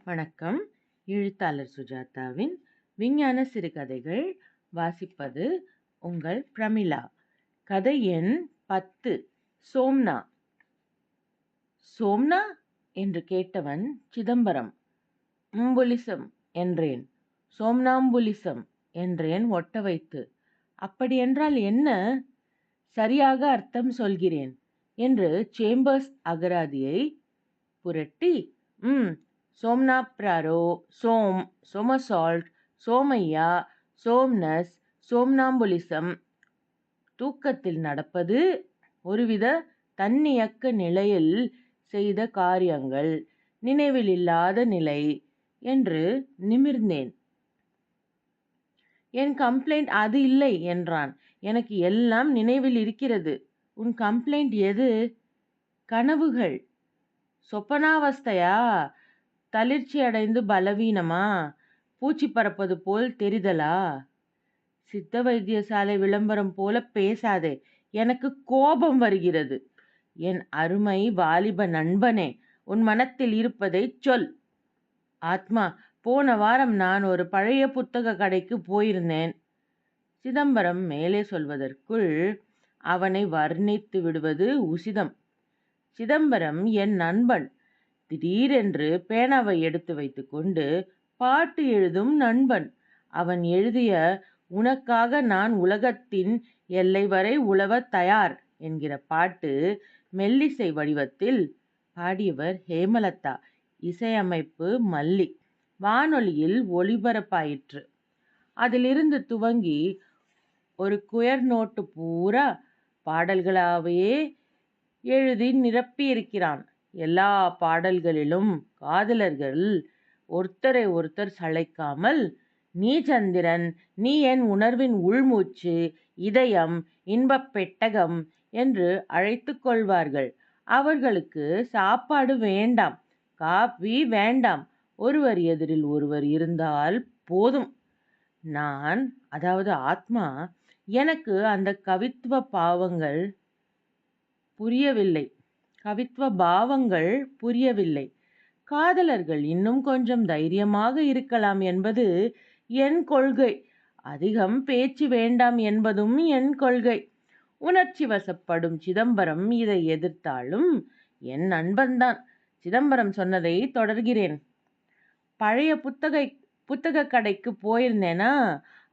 வணக்கம். எழுத்தாளர் சுஜாதாவின் விஞ்ஞான சிறுகதைகள். வாசிப்பது உங்கள் பிரமிளா. கதை எண் 10. சோம்னா. சோம்னா என்று கேட்டவன் சிதம்பரம். "அம்புலிசம்" என்றேன். "சோம்னாம்புலிசம்" என்றேன் ஒட்ட வைத்து. "அப்படியென்றால் என்ன?" "சரியாக அர்த்தம் சொல்கிறேன்" என்று சேம்பர்ஸ் அகராதியை புரட்டி, சோம்னாப்ராரோ, சோம், சோமசால்ட், சோமையா, சோம்னஸ், சோம்னாம்புலிசம், தூக்கத்தில் நடப்பது, ஒருவித தன்னியக்க நிலையில் செய்த காரியங்கள், நினைவில் இல்லாத நிலை என்று நிமிர்ந்தேன். என் கம்ப்ளைண்ட் அது இல்லை என்றான். எனக்கு எல்லாம் நினைவில் இருக்கிறது. உன் கம்ப்ளைண்ட் எது? கனவுகள். சொப்பனாவஸ்தையா? தளிர்ச்சி அடைந்து பலவீனமா? பூச்சி பறப்பது போல் தெரிதலா? சித்த வைத்தியசாலை விளம்பரம் போல பேசாதே, எனக்கு கோபம் வருகிறது. என் அருமை வாலிப நண்பனே, உன் மனத்தில் இருப்பதை சொல். ஆத்மா, போன வாரம் நான் ஒரு பழைய புத்தக கடைக்கு போயிருந்தேன். சிதம்பரம் மேலே சொல்வதற்குள் அவனை வர்ணித்து விடுவது உசிதம். சிதம்பரம் என் நண்பன். திடீரென்று பேனாவை எடுத்து வைத்துக்கொண்டு பாட்டு எழுதும் நண்பன். அவன் எழுதிய "உனக்காக நான் உலகத்தின் எல்லை வரை உலவ தயார்" என்கிற பாட்டு மெல்லிசை வடிவத்தில். பாடியவர் ஹேமலதா. இசையமைப்பு மல்லி. வானொலியில் ஒளிபரப்பாயிற்று. அதிலிருந்து துவங்கி ஒரு குயர் நோட்டு பூரா பாடல்களாவே எழுதி நிரப்பியிருக்கிறான். எல்லா பாடல்களிலும் காதலர்கள் ஒருத்தரை ஒருத்தர் சளைக்காமல், "நீ சந்திரன், நீ என் உணர்வின் உள்மூச்சு, இதயம், இன்பப் பெட்டகம்" என்று அழைத்து கொள்வார்கள். அவர்களுக்கு சாப்பாடு வேண்டாம், காபி வேண்டாம், ஒருவர் எதிரில் ஒருவர் இருந்தால் போதும். நான், அதாவது ஆத்மா, எனக்கு அந்த கவித்துவ பாவங்கள் புரியவில்லை. காதலர்கள் இன்னும் கொஞ்சம் தைரியமாக இருக்கலாம் என்பது என் கொள்கை. அதிகம் பேச்சு வேண்டாம் என்பதும் என் கொள்கை. உணர்ச்சி வசப்படும் சிதம்பரம் இதை எதிர்த்தாலும் என் நண்பன்தான். சிதம்பரம் சொன்னதை தொடர்கிறேன். பழைய புத்தக கடைக்கு போயிருந்தேனா,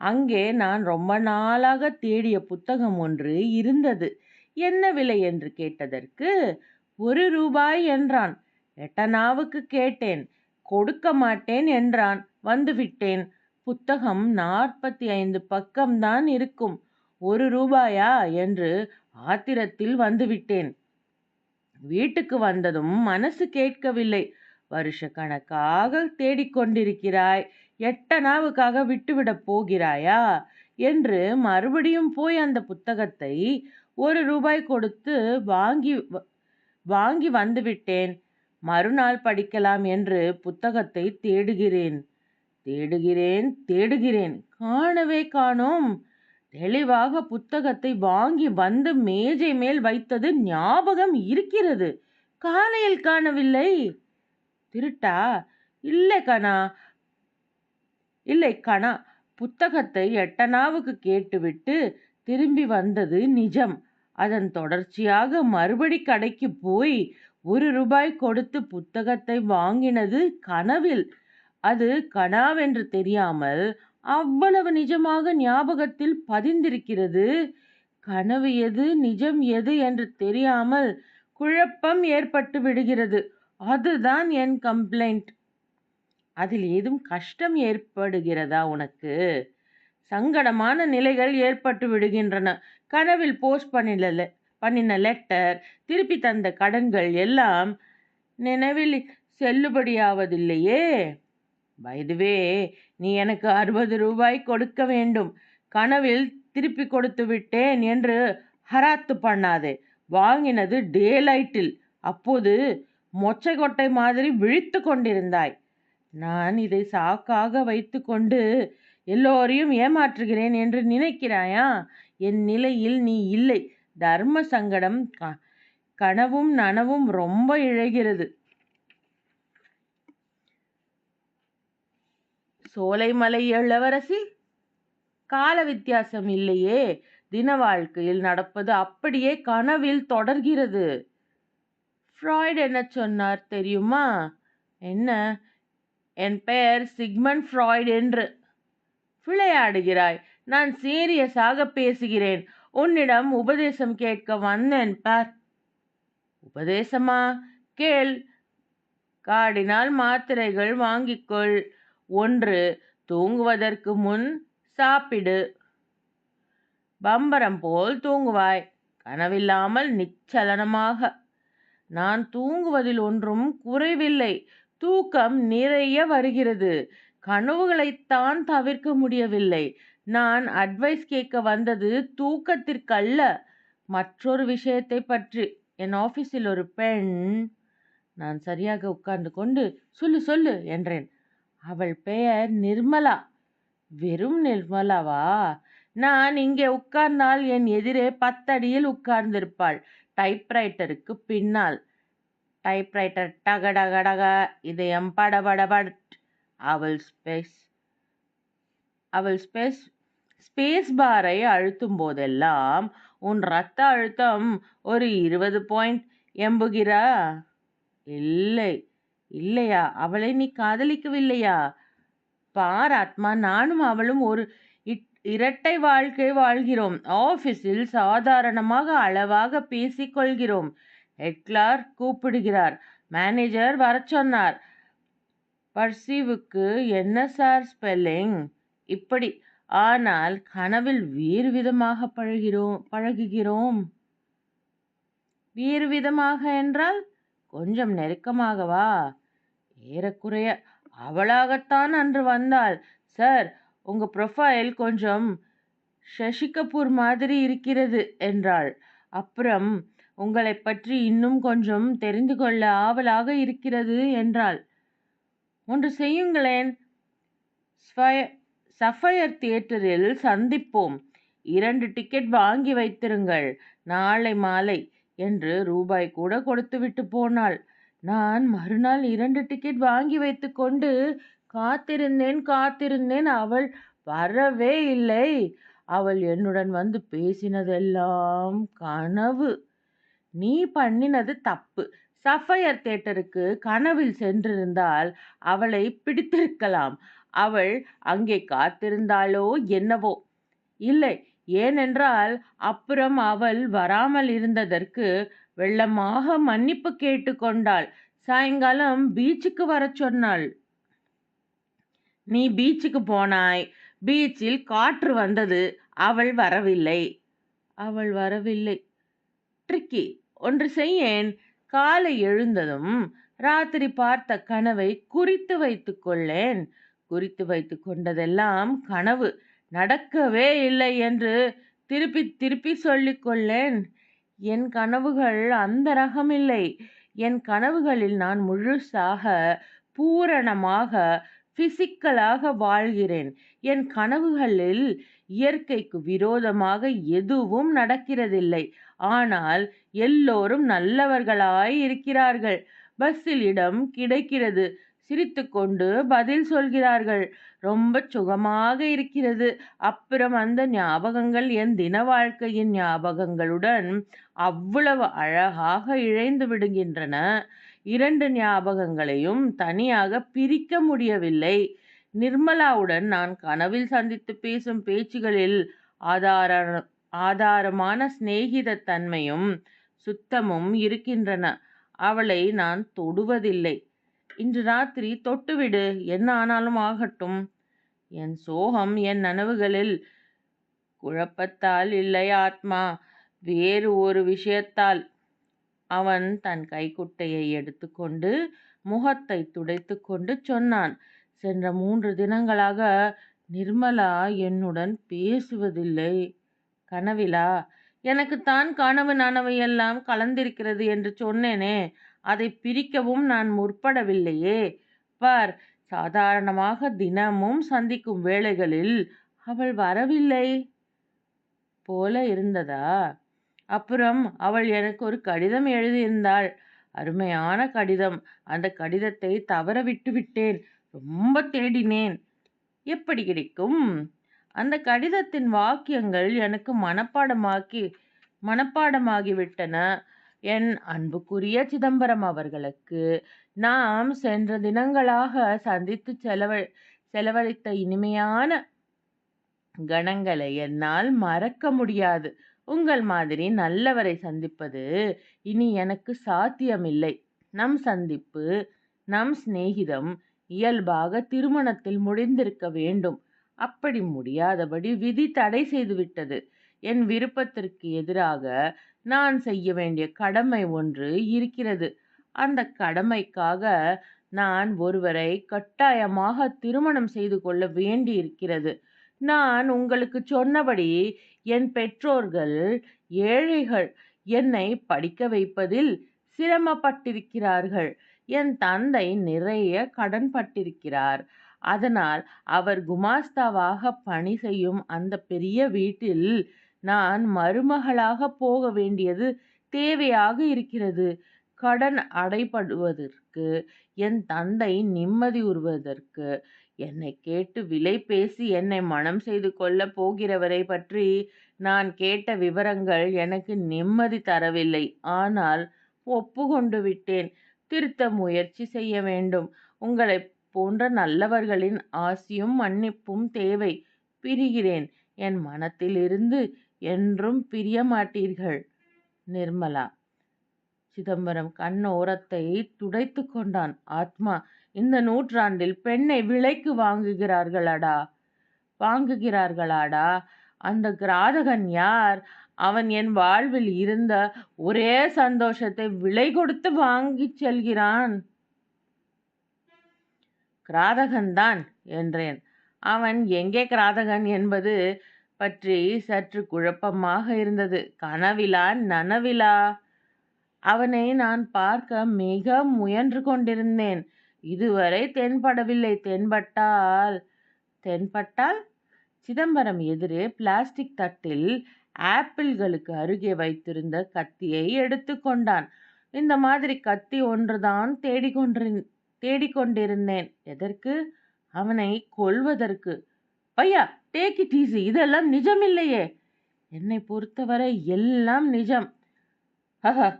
அங்கே நான் ரொம்ப நாளாக தேடிய புத்தகம் ஒன்று இருந்தது. என்ன விலை என்று கேட்டதற்கு ₹1 என்றான். எட்டனாவுக்கு கேட்டேன். கொடுக்க மாட்டேன் என்றான். வந்துவிட்டேன். புத்தகம் 45 பக்கம்தான் இருக்கும். ₹1 என்று ஆத்திரத்தில் வந்துவிட்டேன். வீட்டுக்கு வந்ததும் மனசு கேட்கவில்லை. வருஷ கணக்காக தேடிக்கொண்டிருக்கிறாய், எட்டனாவுக்காக விட்டுவிடப் போகிறாயா என்று மறுபடியும் போய் அந்த புத்தகத்தை ₹1 கொடுத்து வாங்கி வந்துவிட்டேன். மறுநாள் படிக்கலாம் என்று புத்தகத்தை தேடுகிறேன், காணவே காணோம். தெளிவாக புத்தகத்தை வாங்கி வந்து மேஜை மேல் வைத்தது ஞாபகம் இருக்கிறது. காலையில் காணவில்லை. திருட்டா? இல்லை கணா. புத்தகத்தை எட்டனாவுக்கு கேட்டுவிட்டு திரும்பி வந்தது நிஜம். அதன் தொடர்ச்சியாக மறுபடி கடைக்கு போய் ₹1 கொடுத்து புத்தகத்தை வாங்கினது கனவில். அது கனாவென்று தெரியாமல் அவ்வளவு நிஜமாக ஞாபகத்தில் பதிந்திருக்கிறது. கனவு எது, நிஜம் எது என்று தெரியாமல் குழப்பம் ஏற்பட்டு விடுகிறது. அதுதான் என் கம்ப்ளைண்ட். அதில் ஏதும் கஷ்டம் ஏற்படுகிறதா உனக்கு? சங்கடமான நிலைகள் ஏற்பட்டு விடுகின்றன. கனவில் போஸ்ட் பண்ணின லெட்டர், திருப்பி தந்த கடன்கள் எல்லாம் நினைவில் செல்லுபடியாவதில்லையே. பை தி வே, நீ எனக்கு ₹60 கொடுக்க வேண்டும். கனவில் திருப்பி கொடுத்து விட்டேன் என்று ஹராத்து பண்ணாதே. வாங்கினது டேலைட்டில். அப்போது மொச்சை கொட்டை மாதிரி விழித்து கொண்டிருந்தாய். நான் இதை சாக்காக வைத்து கொண்டு எல்லோரையும் ஏமாற்றுகிறேன் என்று நினைக்கிறாயா? என் நிலையில் நீ இல்லை. தர்ம சங்கடம். கனவும் நனவும் ரொம்ப இழைகிறது. சோலைமலை இளவரசி? கால வித்தியாசம் இல்லையே. தின வாழ்க்கையில் நடப்பது அப்படியே கனவில் தொடர்கிறது. ஃப்ராய்ட் என்ன சொன்னார் தெரியுமா? என்ன? என் பெயர் சிக்மண்ட் ஃப்ராய்ட் என்று. விளையாடுகிறாய். நான் சீரியஸாக பேசுகிறேன். உன்னிடம் உபதேசம் கேட்க வந்தேன் பார். உபதேசமா? கேள். கார்டினால் மாத்திரைகள் வாங்கிக்கொள். 1. தூங்குவதற்கு முன் சாப்பிடு. பம்பரம் போல் தூங்குவாய். கனவில்லாமல் நிச்சலனமாக. நான் தூங்குவதில் ஒன்றும் குறைவில்லை. தூக்கம் நிறைய வருகிறது. கனவுகளைத்தான் தவிர்க்க முடியவில்லை. நான் அட்வைஸ் கேட்க வந்தது தூக்கத்திற்கல்ல, மற்றொரு விஷயத்தை பற்றி. என் ஆஃபீஸில் ஒரு பெண். நான் சரியாக உட்கார்ந்து கொண்டு சொல்லு சொல்லு என்றேன். அவள் பெயர் நிர்மலா. வெறும் நிர்மலாவா? நான் இங்கே உட்கார்ந்தால் என் எதிரே 10 அடியில் உட்கார்ந்திருப்பாள். டைப்ரைட்டருக்கு பின்னால். டைப்ரைட்டர் டகடகடக, இதயம் படபடபட். அவள் ஸ்பேஸ் பாரை அழுத்தும் போதெல்லாம் உன் ரத்த அழுத்தம் ஒரு 20 பாயிண்ட் எம்புகிறா? இல்லை. இல்லையா? அவளை நீ காதலிக்கவில்லையா? பார் ஆத்மா, நானும் அவளும் ஒரு இரட்டை வாழ்க்கை வாழ்கிறோம். ஆபீஸில் சாதாரணமாக அளவாக பேசிக் கொள்கிறோம். Head clerk கூப்பிடுகிறார். மேனேஜர் வரச் சொன்னார். பர்சீவுக்கு என்ன சார் ஸ்பெல்லிங்? இப்படி. ஆனால் கனவில் வேறு விதமாக பழகுகிறோம். வேறு விதமாக என்றால் கொஞ்சம் நெருக்கமாகவா? ஏறக்குறைய. அவளாகத்தான் அன்று வந்தாள். சார், உங்க ப்ரொஃபைல் கொஞ்சம் சசி கபூர் மாதிரி இருக்கிறது என்றாள். அப்புறம் உங்களை பற்றி இன்னும் கொஞ்சம் தெரிந்து கொள்ள ஆவலாக இருக்கிறது என்றாள். ஒன்று செய்யுங்களேன். சஃபயர் தியேட்டரில் சந்திப்போம். 2 டிக்கெட் வாங்கி வைத்திருங்கள். நாளை மாலை என்று ரூபாய் கூட கொடுத்துவிட்டு போனாள். நான் மறுநாள் 2 டிக்கெட் வாங்கி வைத்து கொண்டு காத்திருந்தேன். அவள் வரவே இல்லை. அவள் என்னுடன் வந்து பேசினதெல்லாம் கனவு. நீ பண்ணினது தப்பு. சஃபயர் தியேட்டருக்கு கனவில் சென்றிருந்தால் அவளை பிடித்திருக்கலாம். அவள் அங்கே காத்திருந்தாளோ என்னவோ. இல்லை, ஏனென்றால் அப்புறம் அவள் வராமல் இருந்ததற்கு வெள்ளமாக மன்னிப்பு கேட்டு கொண்டாள். சாயங்காலம் பீச்சுக்கு வரச் சொன்னாள். நீ பீச்சுக்கு போனாய். பீச்சில் காற்று வந்தது. அவள் வரவில்லை. ட்ரிக்கி. ஒன்று செய்யேன். காலை எழுந்ததும் ராத்திரி பார்த்த கனவை குறித்து வைத்துக் கொள்ளேன். குறித்து வைத்து கொண்டதெல்லாம் கனவு, நடக்கவே இல்லை என்று திருப்பி திருப்பி சொல்லிக் கொள்ளேன். என் கனவுகள் அந்த ரகமில்லை. என் கனவுகளில் நான் முழுசாக, பூரணமாக, பிசிக்கலாக வாழ்கிறேன். என் கனவுகளில் இயற்கைக்கு விரோதமாக எதுவும் நடக்கிறதில்லை. ஆனால் எல்லோரும் நல்லவர்களாய் இருக்கிறார்கள். பஸ்ஸில் இடம் கிடைக்கிறது. சிரித்துக்கொண்டு பதில் சொல்கிறார்கள். ரொம்ப சுகமாக இருக்கிறது. அப்புறம் அந்த ஞாபகங்கள் என் தின வாழ்க்கையின் ஞாபகங்களுடன் அவ்வளவு அழகாக இழைந்து விடுகின்றன. 2 ஞாபகங்களையும் தனியாக பிரிக்க முடியவில்லை. நிர்மலாவுடன் நான் கனவில் சந்தித்து பேசும் பேச்சுகளில் ஆதாரமான சிநேகித தன்மையும் சுத்தமும் இருக்கின்றன. அவளை நான் தொடுவதில்லை. இன்று ராத்திரி தொட்டுவிடு, என்ன ஆனாலும் ஆகட்டும். என் சோகம் என் நனவுகளில் குழப்பத்தால் இல்லை ஆத்மா, வேறு ஒரு விஷயத்தால். அவன் தன் கைக்குட்டையை எடுத்துக்கொண்டு முகத்தை துடைத்து கொண்டு சொன்னான். சென்ற 3 தினங்களாக நிர்மலா என்னுடன் பேசுவதில்லை. கனவிலா? எனக்குத்தான் கனவு நனவு எல்லாம் கலந்திருக்கிறது என்று சொன்னேனே. அதை பிரிக்கவும் நான் முற்படவில்லையே. பார், சாதாரணமாக தினமும் சந்திக்கும் வேளைகளில் அவள் வரவில்லை போல இருந்ததா? அப்புறம் அவள் எனக்கு ஒரு கடிதம் எழுதியிருந்தாள். அருமையான கடிதம். அந்த கடிதத்தை தவற விட்டு விட்டேன். ரொம்ப தேடினேன். எப்படி கிடைக்கும்? அந்த கடிதத்தின் வாக்கியங்கள் எனக்கு மனப்பாடமாகிவிட்டன. என் அன்புக்குரிய சிதம்பரம் அவர்களுக்கு நாம் சென்ற தினங்களாக சந்தித்து செலவழித்த இனிமையான கணங்களை என்னால் மறக்க முடியாது. உங்கள் மாதிரி நல்லவரை சந்திப்பது இனி எனக்கு சாத்தியமில்லை. நம் சந்திப்பு, நம் சிநேகிதம் இயல்பாக திருமணத்தில் முடிந்திருக்க வேண்டும். அப்படி முடியாதபடி விதி தடை செய்துவிட்டது. என் விருப்பத்திற்கு எதிராக நான் செய்ய வேண்டிய கடமை ஒன்று இருக்கிறது. அந்த கடமைக்காக நான் ஒருவரை கட்டாயமாக திருமணம் செய்து கொள்ள வேண்டியிருக்கிறது. நான் உங்களுக்கு சொன்னபடி என் பெற்றோர்கள் ஏழைகள். என்னை படிக்க வைப்பதில் சிரமப்பட்டிருக்கிறார்கள். என் தந்தை நிறைய கடன் பட்டிருக்கிறார். அதனால் அவர் குமாஸ்தாவாக பணி செய்யும் அந்த பெரிய வீட்டில் நான் மருமகளாக போக வேண்டியது தேவையாக இருக்கிறது. கடன் அடைபடுவதற்கு, என் தந்தை நிம்மதியுறுவதற்கு என்னை கேட்டு விலை பேசி என்னை மணம் செய்து கொள்ளப் போகிறவரை பற்றி நான் கேட்ட விவரங்கள் எனக்கு நிம்மதி தரவில்லை. ஆனால் ஒப்புக்கொண்டு விட்டேன். திருத்த முயற்சி செய்ய வேண்டும். உங்களைப் போன்ற நல்லவர்களின் ஆசியும் மன்னிப்பும் தேவை. பிரிகிறேன். என் மனத்திலிருந்து என்றும் பிரிய மாட்டீர்கள். நிர்மலா. சிதம்பரம் கண்ணோரத்தை துடைத்து கொண்டான். ஆத்மா, இந்த நூற்றாண்டில் பெண்ணை விலைக்கு வாங்குகிறார்களாடா? அந்த கிராதகன் யார்? அவன் என் வாழ்வில் இருந்த ஒரே சந்தோஷத்தை விலை கொடுத்து வாங்கிச் செல்கிறான். கிராதகன்தான் என்றேன். அவன் எங்கே கிராதகன் என்பது பற்றி சற்று குழப்பமாக இருந்தது. கனவிலா நனவிலா? அவனை நான் பார்க்க மிக முயன்று கொண்டிருந்தேன். இதுவரை தென்படவில்லை. தென்பட்டால்? சிதம்பரம் எதிரே பிளாஸ்டிக் தட்டில் ஆப்பிள்களுக்கு அருகே வைத்திருந்த கத்தியை எடுத்து கொண்டான். இந்த மாதிரி கத்தி ஒன்றுதான் தேடிக்கொண்டிருந்தேன். எதற்கு? அவனை கொல்வதற்கு. பையா, டேக் இட் ஈஸி. இதெல்லாம் நிஜமில்லையே. என்னை பொறுத்தவரை எல்லாம் நிஜம். ஹஹ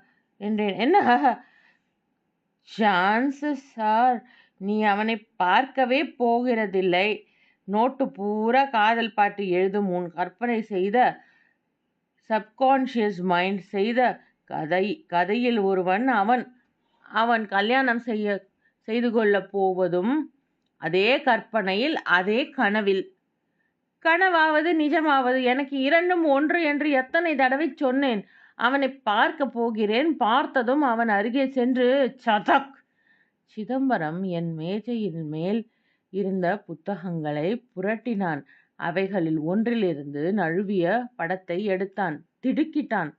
என்றேன். என்ன ஹஹ? சான்சஸ் ஆர் நீ அவனை பார்க்கவே போகிறதில்லை. நோட்டு பூரா காதல் பாட்டு எழுதும் உன் கற்பனை செய்த, சப்கான்ஷியஸ் மைண்ட் செய்த கதையில் ஒருவன் அவன் கல்யாணம் செய்து கொள்ளப் போவதும் அதே கற்பனையில், அதே கனவில். கனவாவது நிஜமாவது எனக்கு இரண்டும் ஒன்று என்று எத்தனை தடவை சொன்னேன். அவனை பார்க்க போகிறேன். பார்த்ததும் அவன் அருகே சென்று சதக். சிதம்பரம் என் மேஜையின் மேல் இருந்த புத்தகங்களை புரட்டினான். அவைகளில் ஒன்றிலிருந்து நழுவிய படத்தை எடுத்தான். திடுக்கிட்டான்.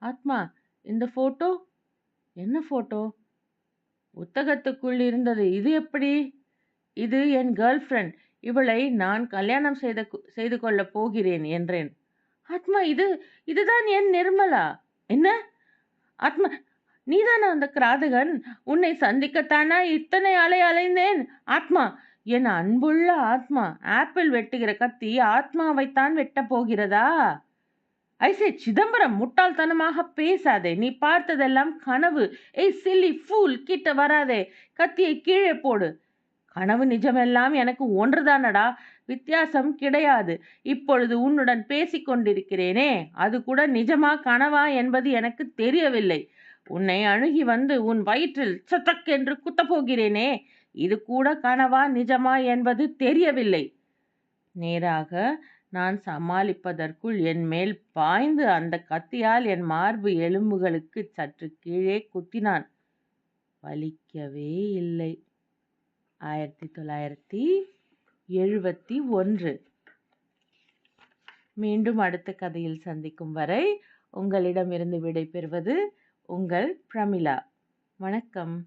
ஆத்மா, இந்த போட்டோ? என்ன போட்டோ? புத்தகத்துக்குள் இருந்தது. இது எப்படி? இது என் கேர்ள் ஃப்ரெண்ட். இவளை நான் கல்யாணம் செய்து கொள்ளப் போகிறேன் என்றேன். ஆத்மா, இதுதான் என் நிர்மலா. என்ன? ஆத்மா, நீதானா அந்த கிராதகன்? உன்னை சந்திக்கத்தானா இத்தனை அலைந்தேன்? ஆத்மா, என் அன்புள்ள ஆத்மா, ஆப்பிள் வெட்டுகிற கத்தி ஆத்மாவைத்தான் வெட்டப் போகிறதா? ஐசே சிதம்பரம், முட்டாள்தனமாக பேசாதே. நீ பார்த்ததெல்லாம் கனவு. ஏய் சில்லி ஃபூல், கிட்ட வராதே. கத்தியை கீழே போடு. கனவு நிஜமெல்லாம் எனக்கு ஒன்றுதானடா. வித்தியாசம் கிடையாது. இப்பொழுது உன்னுடன் பேசிக்கொண்டிருக்கிறேனே, அது கூட நிஜமா கனவா என்பது எனக்கு தெரியவில்லை. உன்னை அணுகி வந்து உன் வயிற்றில் சத்தக் என்று குத்தப்போகிறேனே, இது கூட கனவா நிஜமா என்பது தெரியவில்லை. நேராக நான் சமாளிப்பதற்குள் என் மேல் பாய்ந்து அந்த கத்தியால் என் மார்பு எலும்புகளுக்கு சற்று கீழே குத்தினான். வலிக்கவே இல்லை. 1971. மீண்டும் அடுத்த கதையில் சந்திக்கும் வரை உங்களிடமிருந்து விடை பெறுவது உங்கள் பிரமிளா. வணக்கம்.